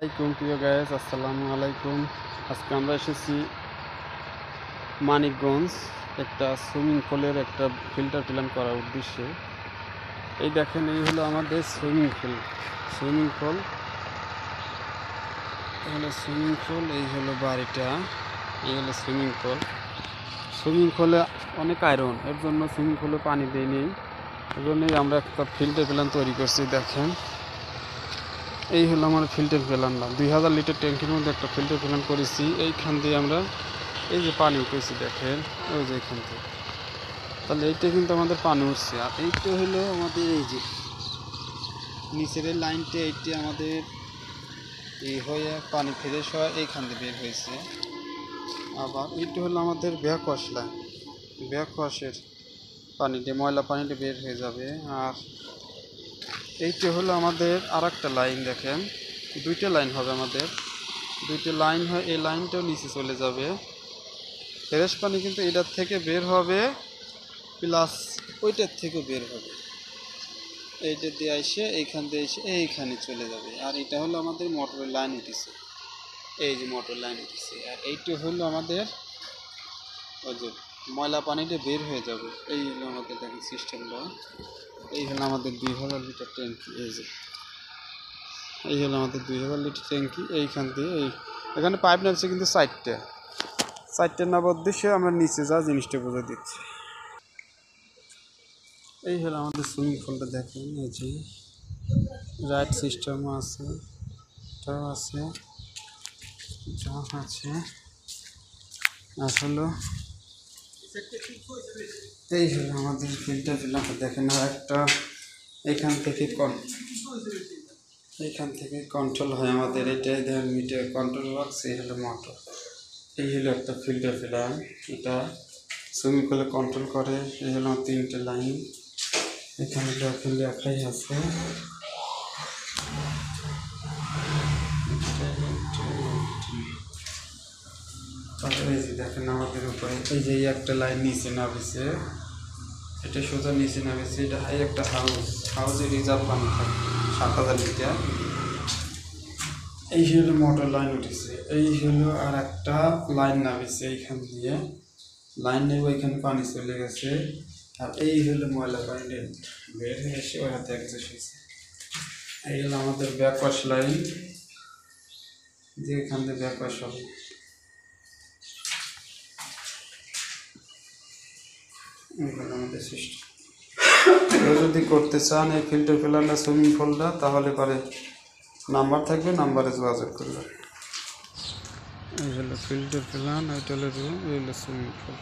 আসসালামাইকুম প্রিয় গাইস, আসসালামু আলাইকুম। আজকে আমরা এসেছি মানিকগঞ্জ একটা সুইমিং পুলের একটা ফিল্টার প্ল্যান করার উদ্দেশ্যে। এই দেখেন, এই হলো আমাদের সুইমিং পুল এই হলো বাড়িটা, এই হলো সুইমিং পুলে অনেক আয়রন, এর জন্য সুইমিং পুলে পানি দেয় নেই। এর জন্যই আমরা একটা ফিল্টার প্ল্যান তৈরি করছি। দেখেন, এই হলো আমার ফিল্টার প্ল্যানটা। 2000 লিটার ট্যাঙ্কির মধ্যে একটা ফিল্টার প্ল্যান করেছি। এইখান দিয়ে আমরা এই যে পানি উঠেছি, দেখেন ওই যে এখান থেকে, তাহলে এইটা কিন্তু আমাদের পানি উঠছে। আর এইটা হলো আমাদের এই যে নিচের লাইনটা, এইটা আমাদের এই হয়ে পানি ফ্রেশ হয় এইখান দিয়ে বের হয়েছে। আবার এইটা হলো আমাদের ব্যাকওয়াশ লাইন, ব্যাকওয়াশের পানিটা, ময়লা পানিটা বের হয়ে যাবে। আর এইটা হলো আমাদের আর একটা লাইন। দেখেন, দুইটা লাইন হবে আমাদের, দুইটা লাইন হয়, এই লাইনটাও নিচে চলে যাবে। ফ্রেশ পানি কিন্তু এটার থেকে বের হবে, প্লাস ওইটার থেকেও বের হবে। এইটা দিয়ে এসে এইখান দিয়ে এসে এইখানে চলে যাবে। আর এটা হলো আমাদের মোটরের লাইন উঠেছে, এই যে মোটর লাইন উঠেছে। আর এইটা হলো আমাদের ওই যে ময়লা পানিটা বের হয়ে যাবে। এই হলো আমাদের দেখেন সিস্টেমটা। এই হলো আমাদের 2000 লিটার ট্যাঙ্কি। এই হলো আমাদের 2000 লিটার ট্যাঙ্কি। এইখান দিয়ে এখানে পাইপ নামছে কিন্তু চারটে নেওয়ার উদ্দেশ্যে আমরা নিচে যা জিনিসটা বুঝে দিচ্ছি। এই হলো আমাদের সুইমিং পুলটা। দেখেন, এই যে রাইট সিস্টেমও আছে, এটাও আছে, যা আছে। আর হলো এই হলো আমাদের ফিল্টার প্ল্যানটা। দেখেন, আর একটা এখান থেকে কন্ট্রোল হয় আমাদের। এটাই দেখেন মিটার কন্ট্রোল বক্স, এই হলো মোটর। এই হলো একটা ফিল্টার প্ল্যান, এটা সুইমিং পুলে কন্ট্রোল করে। এই হলো 3টে লাইন, এখানে দেখেন লেখাই আছে। তারপরে এই যে দেখেন আমাদের উপরে এই যে একটা লাইন নিচে নামেছে, এটা সোজা নিচে নামেছে। এটা একটা হাউসে রিজার্ভ পানি থাকে 7000 লিটার। এই হলো মোটর লাইন উঠেছে। এই হলো আর একটা লাইন নামেছে, এইখান দিয়ে লাইন নেব, এখানে পানি চলে গেছে। আর এই হলো ময়লা পানি বের হয়ে এসে ওই হাতে অ্যাডজাস্ট হয়েছে। এই হলো আমাদের ব্যাকওয়াশ লাইন, যে এখান দিয়ে ব্যাকওয়াশ হবে। এইগুলো আমাদের সিস্টেম। কেউ যদি করতে চান এই ফিল্টার প্ল্যানটা, সুইমিং পুলটা, তাহলে পরে নাম্বার থাকবে, নাম্বারে যোগাযোগ করবেন। এই হলো ফিল্টার প্ল্যান, এইটা হলো রুম, এই হলো সুইমিং পুল।